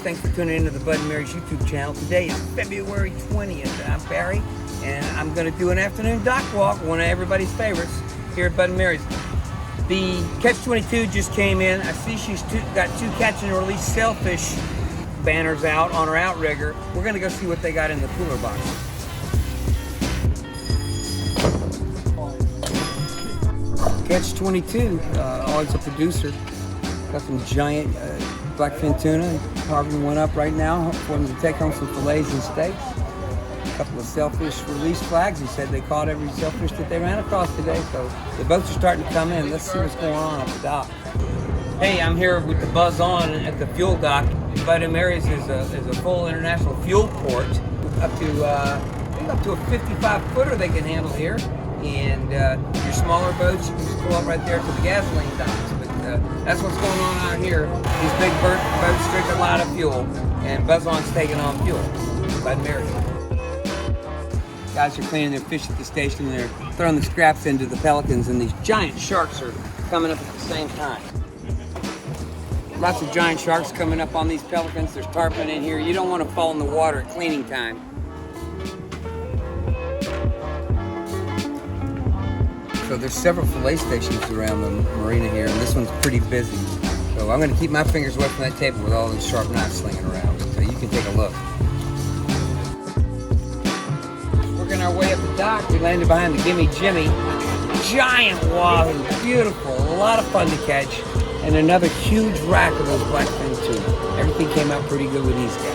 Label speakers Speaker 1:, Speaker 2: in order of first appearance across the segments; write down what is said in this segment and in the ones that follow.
Speaker 1: Thanks for tuning into the Bud and Mary's YouTube channel. Today is February 20th. I'm Barry, and I'm going to do an afternoon dock walk, one of everybody's favorites here at Bud and Mary's. The Catch-22 just came in. I see she's got two catch and release sailfish banners out on her outrigger. We're going to go see what they got in the cooler box. Catch-22, always a producer. Got some giant Blackfin Tuna. Carving one up right now for them to take home some fillets and steaks. A couple of sailfish release flags. He said they caught every sailfish that they ran across today, so the boats are starting to come in. Let's see what's going on at the dock. Hey, I'm here with the buzz on at the fuel dock. Bud and Mary's is a full international fuel port, up to I think up to a 55-footer they can handle here. And your smaller boats, you can just pull up right there to the gasoline docks. But that's what's going on out here. These big boats drink a lot of fuel, and Buzz On's taking on fuel. Bud and Mary's. Guys are cleaning their fish at the station. They're throwing the scraps into the pelicans, and these giant sharks are coming up at the same time. Lots of giant sharks coming up on these pelicans. There's tarpon in here. You don't want to fall in the water at cleaning time. So there's several fillet stations around the marina here, and this one's pretty busy. So I'm going to keep my fingers away from that table with all those sharp knives slinging around, so you can take a look. Working our way up the dock, we landed behind the Gimme Jimmy. Giant wahoo, beautiful, a lot of fun to catch, and another huge rack of those Blackfin Tuna. Everything came out pretty good with these guys.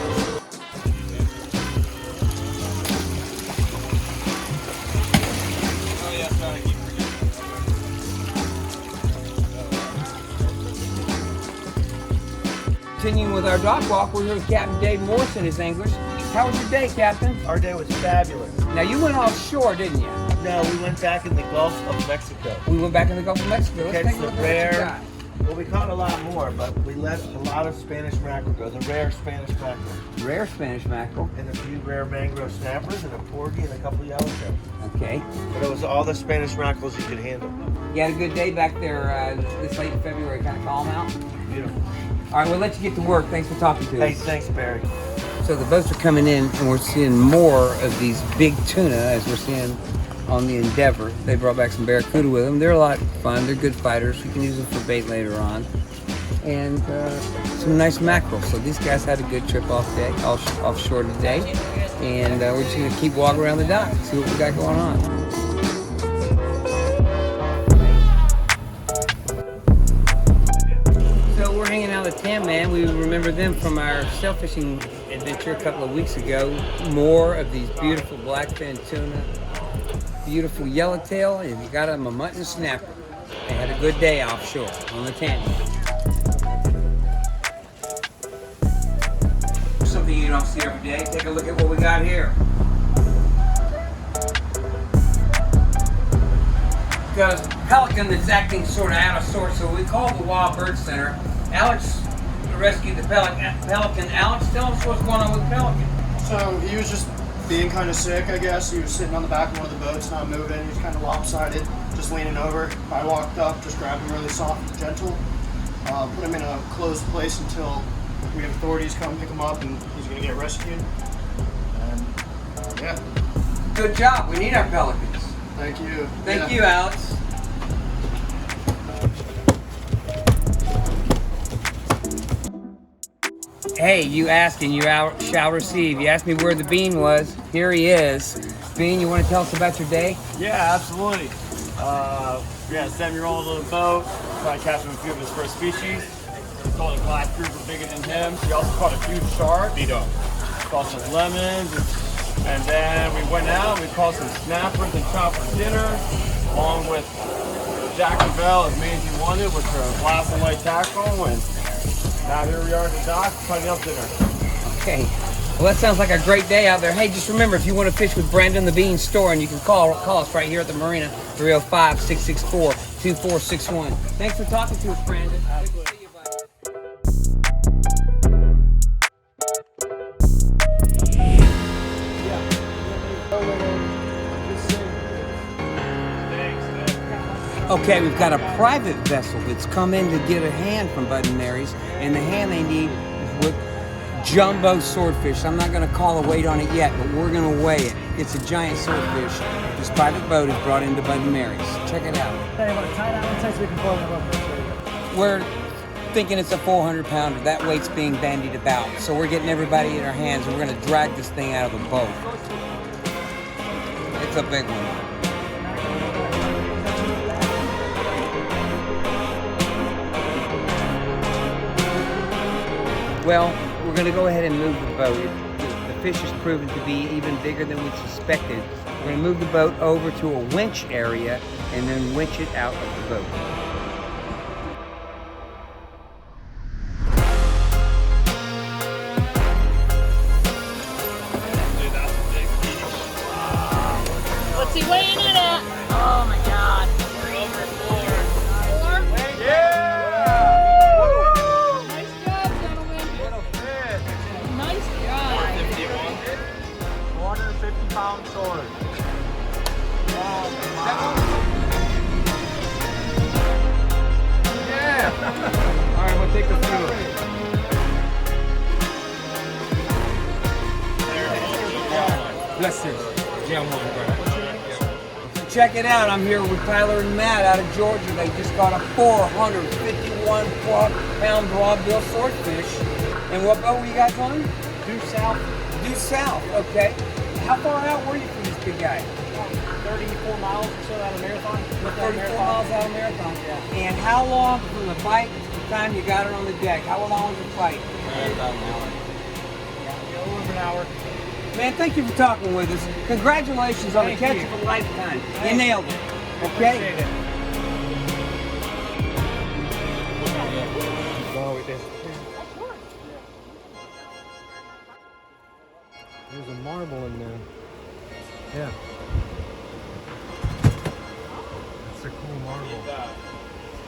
Speaker 1: Continuing with our dock walk, we're here with Captain Dave Morrison, his anglers. How was your day, Captain?
Speaker 2: Our day was fabulous.
Speaker 1: Now, you went offshore, didn't you?
Speaker 2: No, we went back in the Gulf of Mexico.
Speaker 1: We went back in the Gulf of Mexico. Let's take a look at what you got.
Speaker 2: Well, we caught a lot more, but we let a lot of Spanish mackerel go, the rare Spanish mackerel.
Speaker 1: Rare Spanish mackerel.
Speaker 2: And a few rare mangrove snappers, and a porgy, and a couple of yellowtail.
Speaker 1: Okay.
Speaker 2: But it was all the Spanish mackerels you could handle.
Speaker 1: You had a good day back there this late in February, kind of calm out?
Speaker 2: Beautiful.
Speaker 1: All right, we'll let you get to work. Thanks for talking to us.
Speaker 2: Hey, thanks, Barry.
Speaker 1: So the boats are coming in, and we're seeing more of these big tuna, as we're seeing on the Endeavor. They brought back some barracuda with them. They're a lot of fun. They're good fighters. We can use them for bait later on. And some nice mackerel. So these guys had a good trip offshore today. And we're just going to keep walking around the dock and see what we got going on. We're hanging out with Tam Man. We remember them from our sailfishing adventure a couple of weeks ago. More of these beautiful Blackfin Tuna, beautiful yellowtail, and you got them a mutton snapper. They had a good day offshore on the Tam. Something you don't see every day. Take a look at what we got here. Got a pelican that's acting sort of out of sorts, so we called the Wild Bird Center. Alex rescued the pelican. Alex, tell us what's going on with the pelican.
Speaker 3: So he was just being kind of sick, I guess. He was sitting on the back of one of the boats, not moving. He was kind of lopsided, just leaning over. I walked up, just grabbed him really soft and gentle, put him in a closed place until we have authorities come pick him up, and he's going to get rescued. And yeah.
Speaker 1: Good job. We need our pelicans.
Speaker 3: Thank you.
Speaker 1: Thank you, Alex. Hey, you ask and you shall receive. You asked me where the Bean was. Here he is. Bean, you want to tell us about your day?
Speaker 4: Yeah, absolutely. We had a 7-year-old little boat, trying to catch him a few of his first species. He caught a black grouper bigger than him. He also caught a huge shark. Caught some lemons. And then we went out, we caught some snappers and chopped for dinner, along with Jack and Bell, as many as you wanted, which are glass and light tackle. And now here we are at the dock, cutting up dinner.
Speaker 1: Okay. Well, that sounds like a great day out there. Hey, just remember, if you want to fish with Brandon the Bean Storin, you can call us right here at the Marina, 305-664-2461. Thanks for talking to us, Brandon. Okay, we've got a private vessel that's come in to get a hand from Bud and Mary's, and the hand they need is with jumbo swordfish. I'm not going to call a weight on it yet, but we're going to weigh it. It's a giant swordfish. This private boat is brought into Bud and Mary's. Check it out. We're thinking it's a 400-pounder. That weight's being bandied about. So we're getting everybody in our hands, and we're going to drag this thing out of the boat. It's a big one. Well, we're going to go ahead and move the boat. The fish has proven to be even bigger than we suspected. We're going to move the boat over to a winch area and then winch it out of the boat.
Speaker 5: What's he weighing in at? Oh my God.
Speaker 4: Over 4.
Speaker 5: 4?
Speaker 4: Yeah!
Speaker 5: Woo! Nice job, gentlemen.
Speaker 4: Little fish.
Speaker 5: Nice job.
Speaker 4: 450-pound sword. Yeah! Alright, we'll take the food.
Speaker 1: Bless you. Check it out. I'm here with Tyler and Matt out of Georgia. They just got a 451-pound broadbill swordfish. And what boat were you guys on?
Speaker 3: Due south,
Speaker 1: Due south. Okay. How far out were you from this big guy?
Speaker 3: 34 miles or so out of Marathon.
Speaker 1: 34 miles out of Marathon.
Speaker 3: Yeah.
Speaker 1: And how long from the fight to the time you got it on the deck? How long was the fight?
Speaker 3: About an hour. Yeah, over an hour.
Speaker 1: Man, thank you for talking with us. Congratulations on the
Speaker 3: Thank
Speaker 1: catch
Speaker 3: you.
Speaker 1: of a lifetime.
Speaker 3: Thank
Speaker 1: You nailed it.
Speaker 3: Appreciate
Speaker 1: Okay?
Speaker 3: it.
Speaker 2: There's a marble in there. Yeah. That's a cool marble.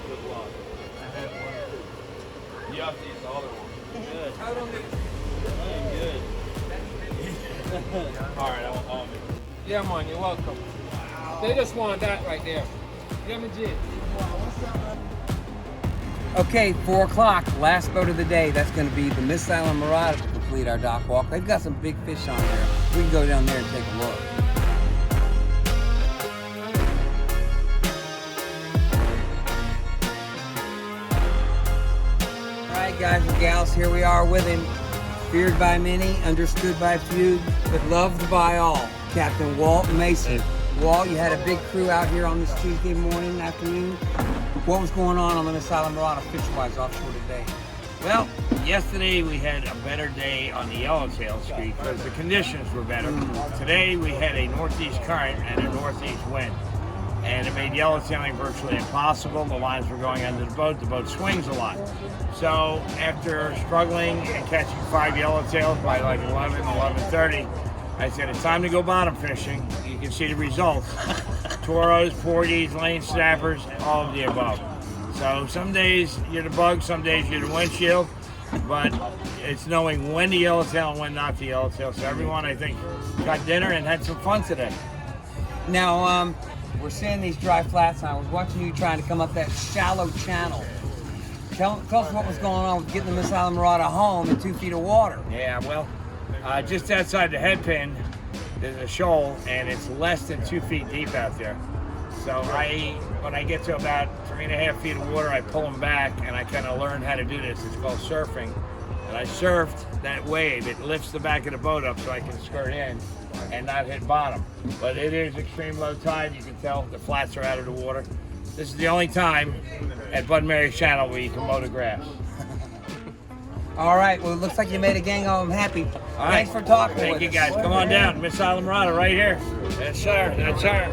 Speaker 4: Good luck. I had one. You have to use the other one. Good. Good. Alright, I'll
Speaker 6: Yeah, man, you're welcome. They just want that right there. Yeah, me G.
Speaker 1: Okay, 4 o'clock, last boat of the day. That's going to be the Miss Islamorada to complete our dock walk. They've got some big fish on there. We can go down there and take a look. All right, guys and gals, here we are with him. Feared by many, understood by few, but loved by all. Captain Walt Mason. Walt, you had a big crew out here on this Tuesday morning, afternoon. What was going on the Miss Islamorada fish-wise offshore today?
Speaker 7: Well, yesterday we had a better day on the yellowtail streak because the conditions were better. Today we had a northeast current and a northeast wind, and it made yellowtailing virtually impossible. The lines were going under the boat swings a lot. So after struggling and catching 5 yellowtails by like 11:30, I said it's time to go bottom fishing. You can see the results. Toros, porgies, lane snappers, all of the above. So some days you're the bug, some days you're the windshield, but it's knowing when to yellowtail and when not to yellowtail. So everyone, I think, got dinner and had some fun today.
Speaker 1: Now, we're seeing these dry flats, and I was watching you trying to come up that shallow channel. Tell us what was going on with getting the Miss Islamorada home in 2 feet of water.
Speaker 7: Yeah, well, just outside the headpin, there's a shoal, and it's less than 2 feet deep out there. So when I get to about 3.5 feet of water, I pull them back, and I kind of learned how to do this. It's called surfing. And I surfed that wave. It lifts the back of the boat up so I can skirt in and not hit bottom. But it is extreme low tide. You can tell the flats are out of the water. This is the only time at Bud and Mary's channel where you can mow the grass.
Speaker 1: All right, well, it looks like you made a gang of them happy.
Speaker 7: All right.
Speaker 1: Thanks for talking with us.
Speaker 7: Thank you, guys. Come on down. Miss Islamorada right here. That's her. That's her.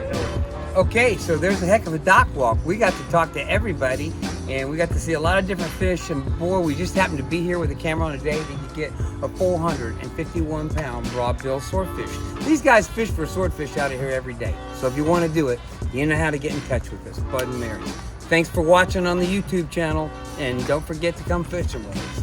Speaker 1: Okay, so there's a heck of a dock walk. We got to talk to everybody, and we got to see a lot of different fish, and boy, we just happened to be here with a camera on a day that you get a 451-pound broadbill swordfish. These guys fish for swordfish out of here every day, so if you want to do it, you know how to get in touch with us, Bud and Mary. Thanks for watching on the YouTube channel, and don't forget to come fishing with us.